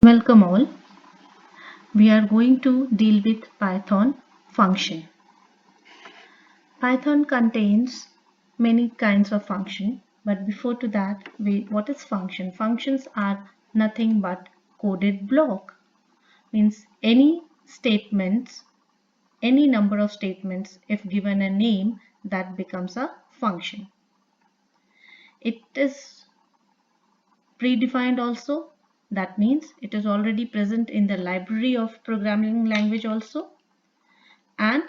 Welcome all. We are going to deal with Python function. Python contains many kinds of function, but before to that, what is function? Functions are nothing but coded block. Means any statements, any number of statements, if given a name, that becomes a function. It is predefined also. That means it is already present in the library of programming language also, and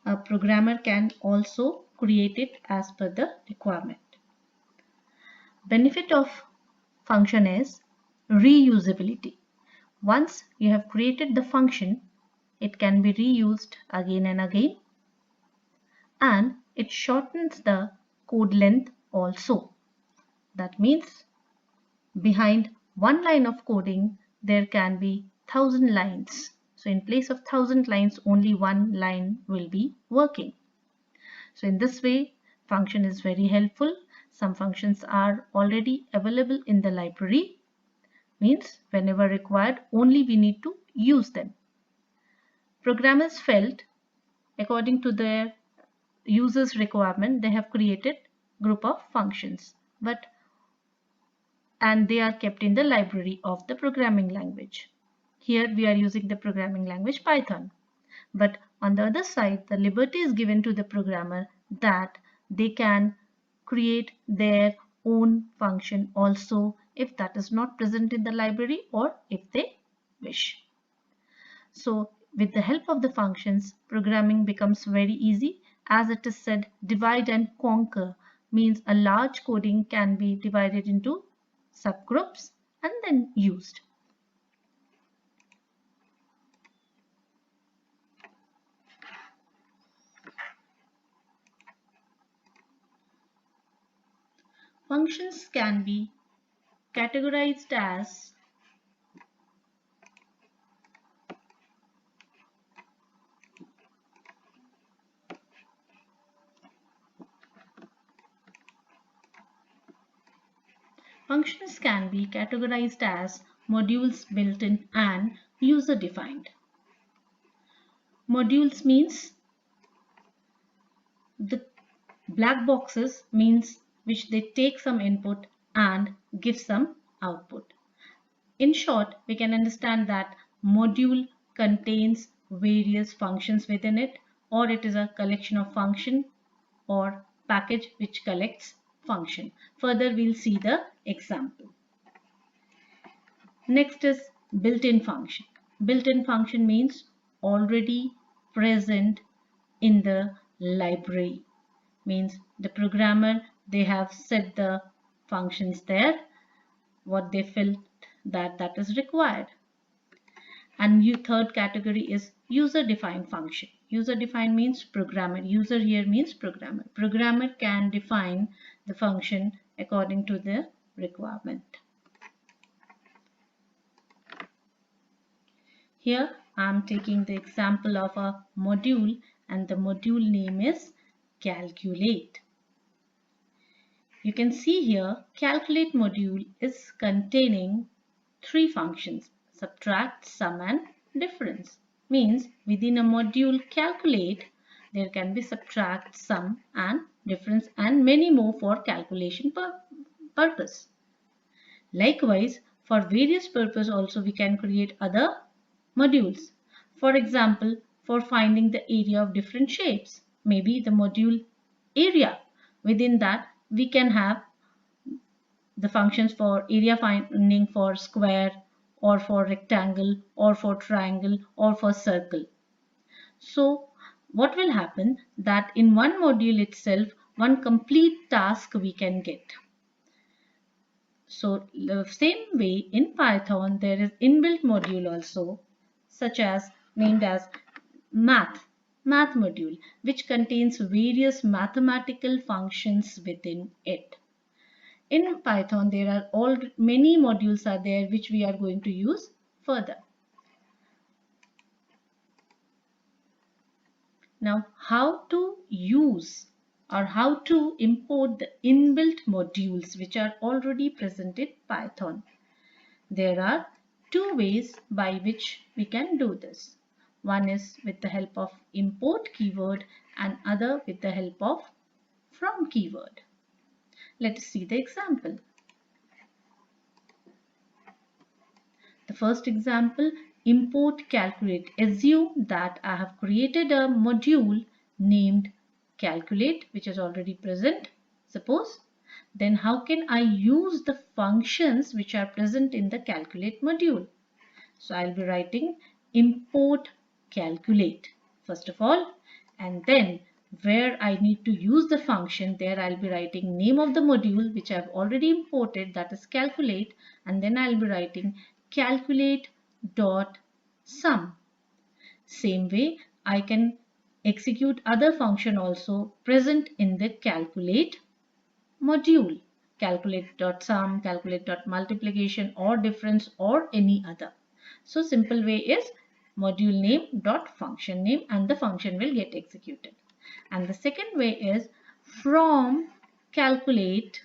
a programmer can also create it as per the requirement. Benefit of function is reusability. Once you have created the function, it can be reused again and again, and it shortens the code length also. That means behind one line of coding there can be 1,000 lines. So in place of 1,000 lines, only one line will be working. So in this way, function is very helpful. Some functions are already available in the library. Means whenever required, only we need to use them. Programmers felt, according to their users' requirement, they have created group of functions, and they are kept in the library of the programming language. Here we are using the programming language Python. But on the other side, the liberty is given to the programmer that they can create their own function also if that is not present in the library or if they wish. So with the help of the functions, programming becomes very easy. As it is said, divide and conquer means a large coding can be divided into subgroups and then used. Functions can be categorized as modules built-in and user-defined. Modules means the black boxes means which they take some input and give some output. In short, we can understand that module contains various functions within it, or it is a collection of function or package which collects function. Further, we'll see the example. Next is built-in function. Built-in function means already present in the library. Means the programmer, they have set the functions there, what they felt that is required. And third category is user-defined function. User-defined means programmer. User here means programmer. Programmer can define the function according to the requirement. Here I am taking the example of a module, and the module name is calculate. You can see here calculate module is containing three functions: subtract, sum and difference. Means within a module calculate there can be subtract, sum and difference and many more for calculation purpose. Likewise, for various purpose also we can create other modules. For example, for finding the area of different shapes, maybe the module area. Within that we can have the functions for area finding for square or for rectangle or for triangle or for circle. So what will happen that in one module itself one complete task we can get. So the same way in Python there is inbuilt module also, such as named as math module, which contains various mathematical functions within it. In Python there are many modules are there which we are going to use further. Now how to use or how to import the inbuilt modules which are already present in Python. There are two ways by which we can do this. One is with the help of import keyword and other with the help of from keyword. Let us see the example. The first example, import calculate. Assume that I have created a module named calculate, which is already present, suppose. Then how can I use the functions which are present in the calculate module? So I'll be writing import calculate first of all, and then where I need to use the function, there I'll be writing name of the module which I've already imported, that is calculate, and then I'll be writing calculate dot sum. Same way I can execute other function also present in the calculate module. Calculate.sum, calculate.multiplication or difference or any other. So simple way is module name dot function name and the function will get executed. And the second way is from calculate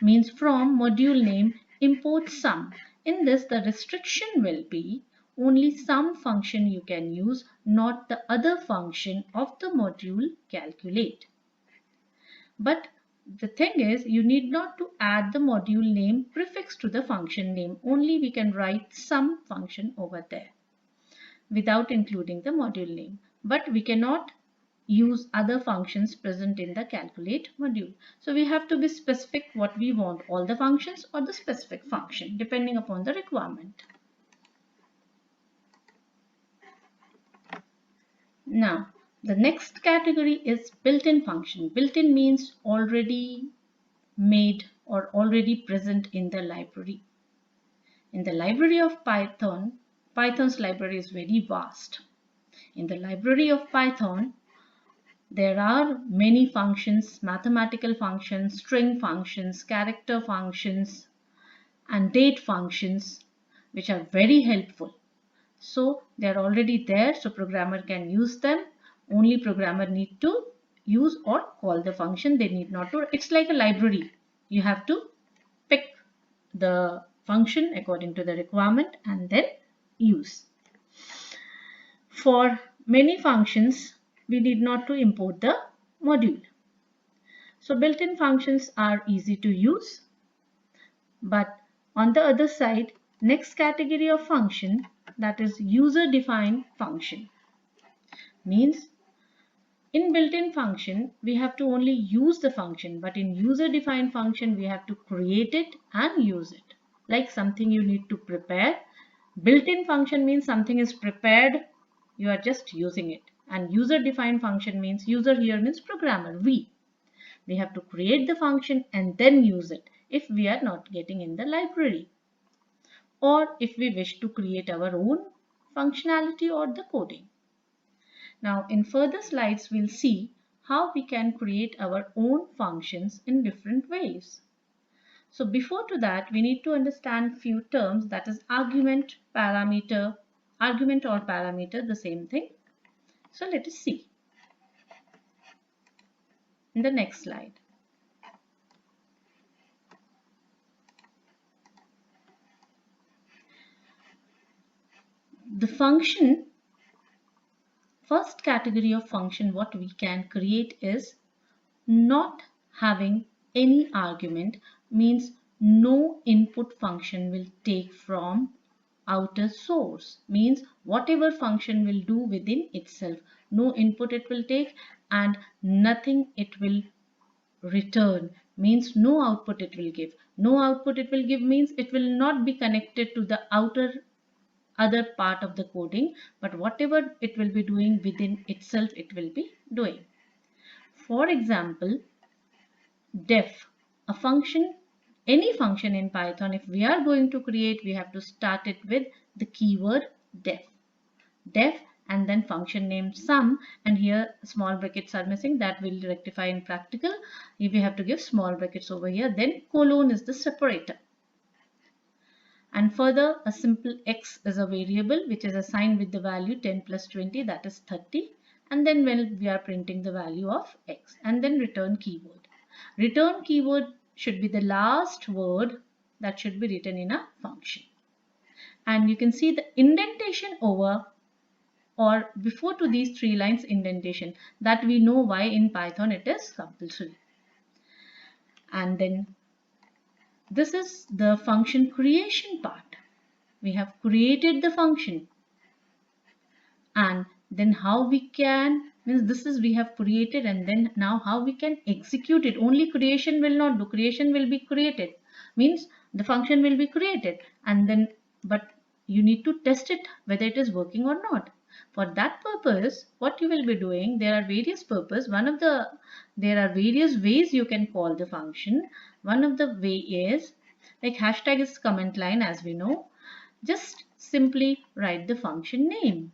means from module name import sum. In this the restriction will be only sum function you can use, not the other function of the module calculate. But the thing is, you need not to add the module name prefix to the function name. Only we can write some function over there without including the module name. But we cannot use other functions present in the calculate module. So we have to be specific what we want, all the functions or the specific function, depending upon the requirement. Now, the next category is built-in function. Built-in means already made or already present in the library. In the library of Python, Python's library is very vast. In the library of Python, there are many functions, mathematical functions, string functions, character functions, and date functions, which are very helpful. So they are already there, so programmer can use them. Only programmer need to use or call the function. They need not to. It's like a library. You have to pick the function according to the requirement and then use. For many functions, we need not to import the module. So built-in functions are easy to use. But on the other side, next category of function, that is user-defined function, means in built-in function we have to only use the function, but in user-defined function we have to create it and use it, like something you need to prepare. Built-in function means something is prepared, you are just using it, and user-defined function means user here means programmer, we have to create the function and then use it if we are not getting in the library, or if we wish to create our own functionality or the coding. Now in further slides we'll see how we can create our own functions in different ways. So before to that we need to understand few terms, that is argument, parameter, argument or parameter, the same thing. So let us see in the next slide. The function, first category of function what we can create is not having any argument, means no input function will take from outer source, means whatever function will do within itself, no input it will take and nothing it will return, means no output it will give. No output it will give means it will not be connected to the other part of the coding, but whatever it will be doing within itself it will be doing. For example, def, a function, any function in Python, if we are going to create, we have to start it with the keyword def and then function name sum, and here small brackets are missing, that will rectify in practical. If we have to give small brackets over here, then colon is the separator. And further, a simple x is a variable which is assigned with the value 10 plus 20, that is 30. And then when we are printing the value of x, and then return keyword. Return keyword should be the last word that should be written in a function. and you can see the indentation over or before to these 3 lines indentation, that we know why in Python it is compulsory. And then this is the function creation part. We have created the function, and then how we can, means this is we have created, and then now how we can execute it. Only creation will not do, creation will be created, means the function will be created, and then but you need to test it whether it is working or not. For that purpose, what you will be doing, there are various purpose. There are various ways you can call the function. One of the way is like hashtag is comment line, as we know. Just simply write the function name,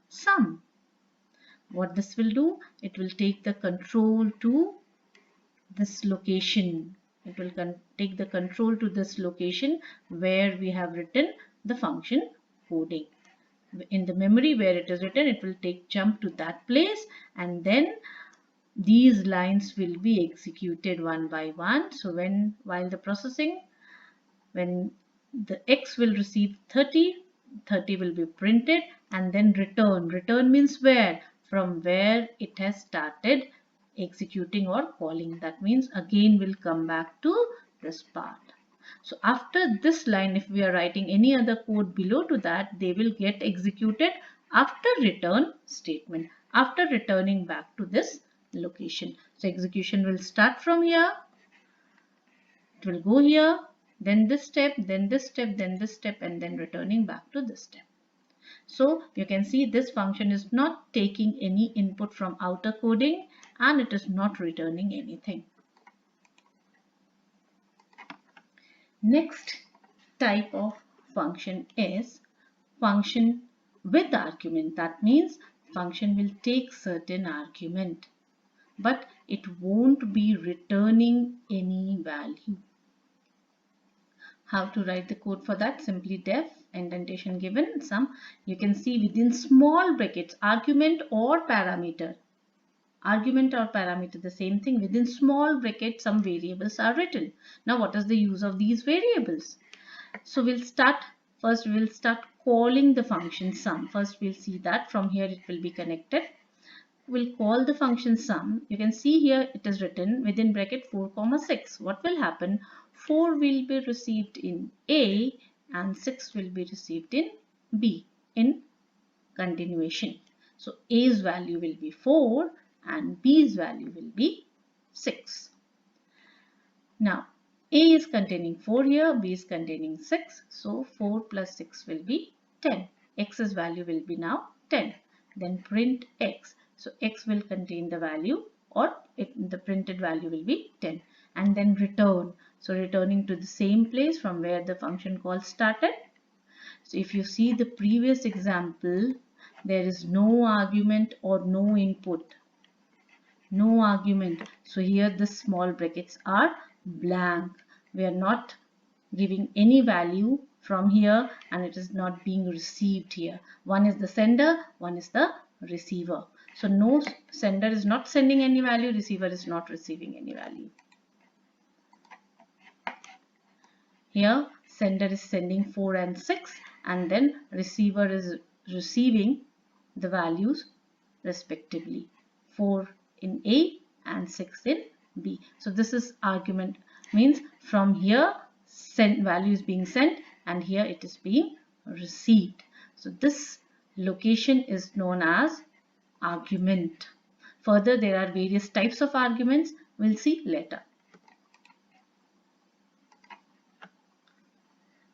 sum. What this will do, it will take the control to this location. It will take the control to this location where we have written the function coding. In the memory where it is written, it will take jump to that place, and then these lines will be executed one by one. So while the processing, when the X will receive 30, 30 will be printed, and then return. Return means where? From where it has started executing or calling. That means again will come back to this part. So after this line, if we are writing any other code below to that, they will get executed after return statement, after returning back to this location. So execution will start from here. It will go here, then this step, then this step, then this step, and then returning back to this step. So you can see this function is not taking any input from outer coding, and it is not returning anything. Next type of function is function with argument. That means function will take certain argument, but it won't be returning any value. How to write the code for that? Simply def indentation given sum. You can see within small brackets argument or parameter. Argument or parameter, the same thing. Within small brackets some variables are written. Now what is the use of these variables? So we'll start calling the function sum. First we'll see that from here it will be connected. We'll call the function sum. You can see here it is written within bracket 4,6. What will happen? 4 will be received in A and 6 will be received in B in continuation. So A's value will be 4 and B's value will be 6. Now A is containing 4 here, B is containing 6. So 4 plus 6 will be 10. X's value will be now 10. Then print X. So X will contain the value, or the printed value will be 10. And then return. So returning to the same place from where the function call started. So if you see the previous example, there is no argument or no input. No argument. So here the small brackets are blank. We are not giving any value from here, and it is not being received here. One is the sender, one is the receiver. So no, sender is not sending any value, receiver is not receiving any value. Here sender is sending 4 and 6, and then receiver is receiving the values respectively, 4 in A and 6 in B. So this is argument, means from here value is being sent and here it is being received. So this location is known as argument. Further, there are various types of arguments. We'll see later.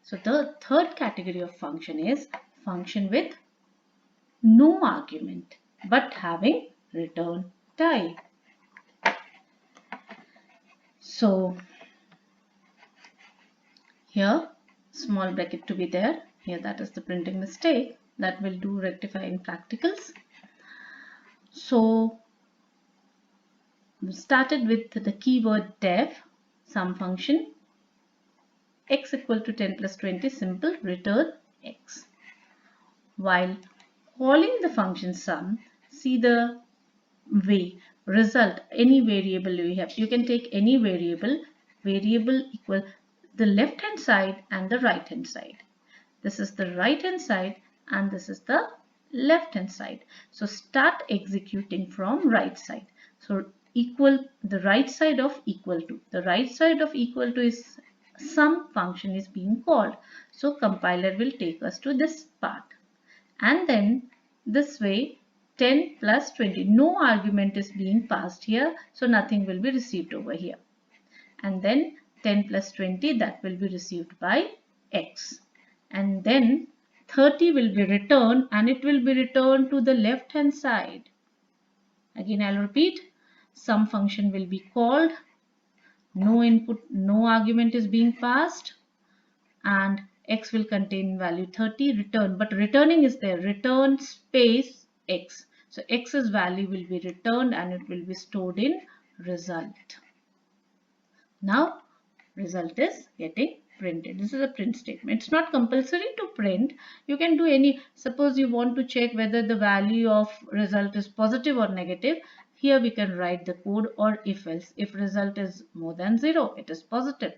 So the third category of function is function with no argument but having return type. So here small bracket to be there. Here that is the printing mistake that will do rectify in practicals. So we started with the keyword def sum function. X equal to 10 plus 20, simple, return X. While calling the function sum, see the way, result, any variable you have. You can take any variable equal the left hand side and the right hand side. This is the right hand side and this is the left hand side. So start executing from right side. So equal, the right side of equal to. The right side of equal to is some function is being called. So compiler will take us to this part. And then this way 10 plus 20. No argument is being passed here. So nothing will be received over here. And then 10 plus 20, that will be received by x. And then 30 will be returned and it will be returned to the left hand side. Again I'll repeat, some function will be called, no input, no argument is being passed, and x will contain value 30, return, but returning is there, return space x. So x's value will be returned and it will be stored in result. Now result is getting printed. This is a print statement. It's not compulsory to print. You can do any, suppose you want to check whether the value of result is positive or negative. Here we can write the code, or if else. If result is more than 0, it is positive.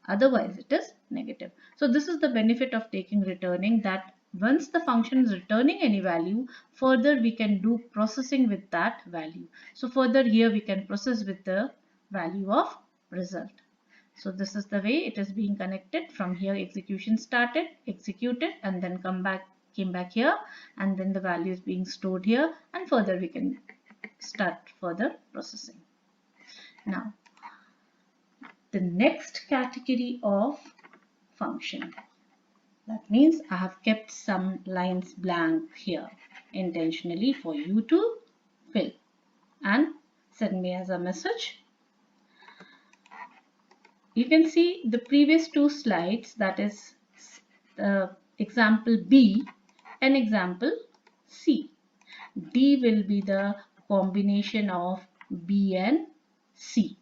Otherwise it is negative. So this is the benefit of taking returning, that once the function is returning any value, further we can do processing with that value. So further here we can process with the value of result. So this is the way it is being connected. From here execution started, executed, and then came back here, and then the value is being stored here, and further we can start further processing. Now the next category of function, that means I have kept some lines blank here intentionally for you to fill and send me as a message. You can see the previous two slides, that is example B and example C. D will be the combination of B and C.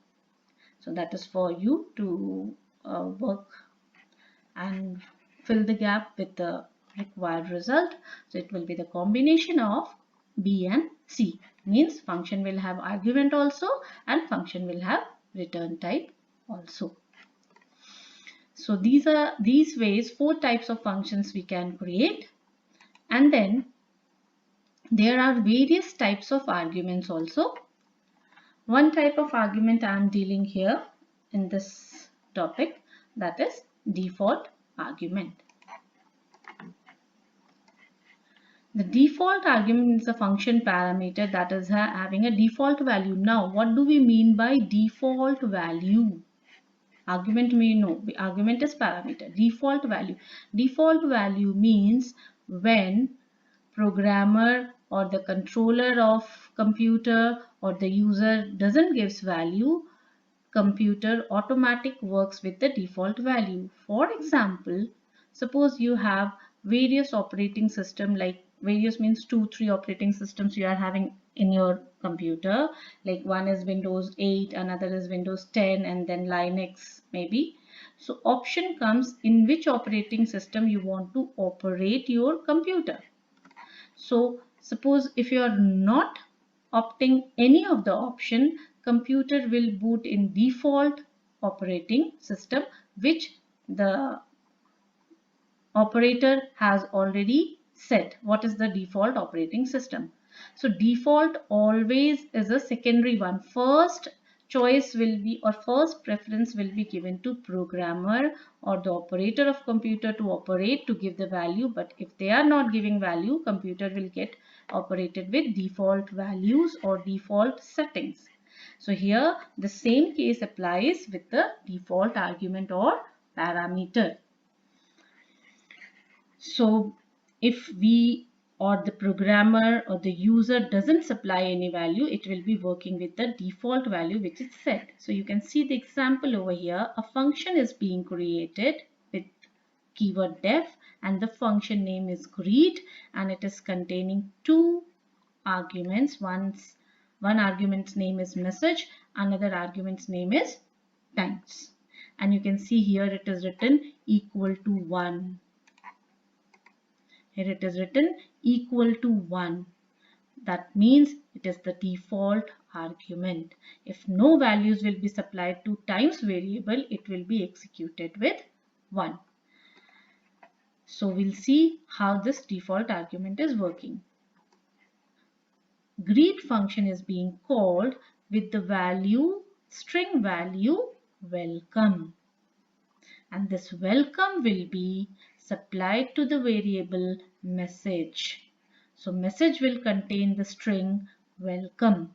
So that is for you to work and fill the gap with the required result. So it will be the combination of B and C. Means function will have argument also and function will have return type also. So these ways, 4 types of functions we can create, and then there are various types of arguments also. One type of argument I am dealing here in this topic, that is default argument. The default argument is a function parameter that is having a default value. Now what do we mean by default value? Argument may know. Argument is parameter. Default value. Default value means when programmer or the controller of computer or the user doesn't gives value, computer automatic works with the default value. For example, suppose you have various operating system, like various means 2-3 operating systems you are having in your computer, like one is Windows 8, another is Windows 10, and then Linux maybe. So option comes in which operating system you want to operate your computer. So suppose if you are not opting any of the option, computer will boot in default operating system which the operator has already set. What is the default operating system? So default always is a secondary one. First choice will be, or first preference will be given to programmer or the operator of computer to operate, to give the value. But if they are not giving value, computer will get operated with default values or default settings. So here the same case applies with the default argument or parameter. So if we or the programmer or the user doesn't supply any value, it will be working with the default value which is set. So you can see the example over here. A function is being created with keyword def and the function name is greet, and it is containing 2 arguments. One argument's name is message, another argument's name is times. And you can see here it is written equal to 1. Here it is written equal to 1. That means it is the default argument. If no values will be supplied to times variable, it will be executed with 1. So we'll see how this default argument is working. Greet function is being called with the value, string value, welcome. And this welcome will be supplied to the variable message. So message will contain the string welcome,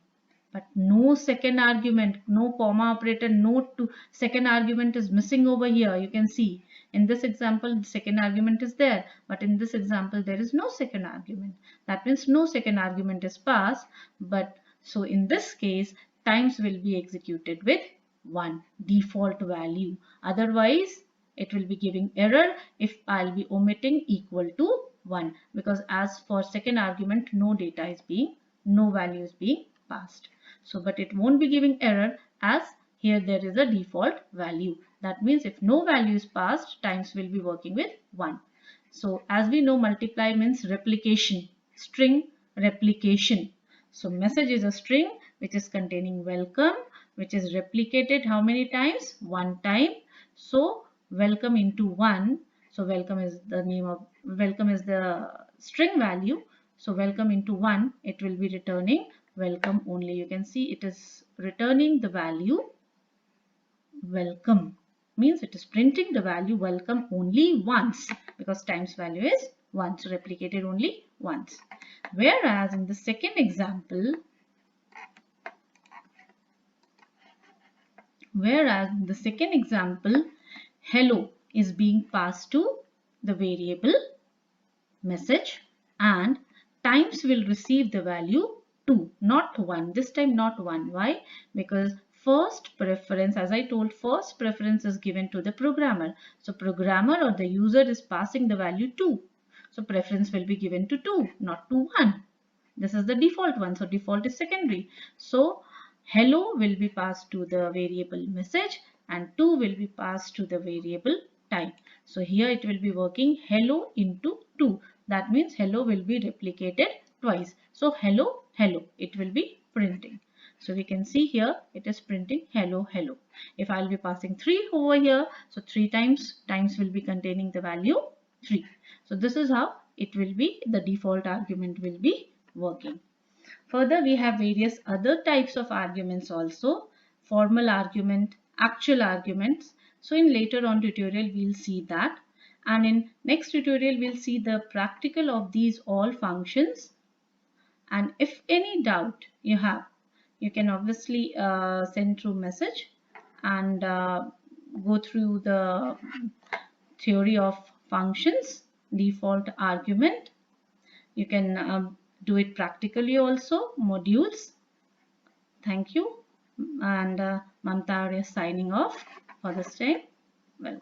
but no second argument, no comma operator, no second argument is missing over here. You can see in this example the second argument is there, but in this example there is no second argument. That means no second argument is passed, but so in this case times will be executed with 1 default value. Otherwise it will be giving error if I'll be omitting equal to 1, because as for second argument no data is being, no value is being passed. So but it won't be giving error as here there is a default value. That means if no value is passed, times will be working with 1. So as we know, multiply means replication, string replication. So message is a string which is containing welcome, which is replicated how many times? 1 time. So welcome into 1. So welcome is the name of, welcome is the string value. So welcome into 1, it will be returning welcome only. You can see it is returning the value welcome, means it is printing the value welcome only once, because times value is 1, so replicated only once. Whereas in the second example, hello is being passed to the variable message and times will receive the value 2, not 1. This time not 1. Why? Because first preference, as I told, first preference is given to the programmer. So programmer or the user is passing the value 2. So preference will be given to 2, not to 1. This is the default one. So default is secondary. So hello will be passed to the variable message and 2 will be passed to the variable time. So here it will be working hello into 2. That means hello will be replicated twice. So hello, hello, it will be printing. So we can see here it is printing hello, hello. If I'll be passing 3 over here, so 3 times will be containing the value 3. So this is how it will be, the default argument will be working. Further, we have various other types of arguments also. Formal argument, actual arguments. So in later on tutorial, we'll see that. And in next tutorial, we'll see the practical of these all functions. And if any doubt you have, you can obviously send through message and go through the theory of functions, default argument. You can do it practically also, modules. Thank you. And Mamta is signing off for this time. Well.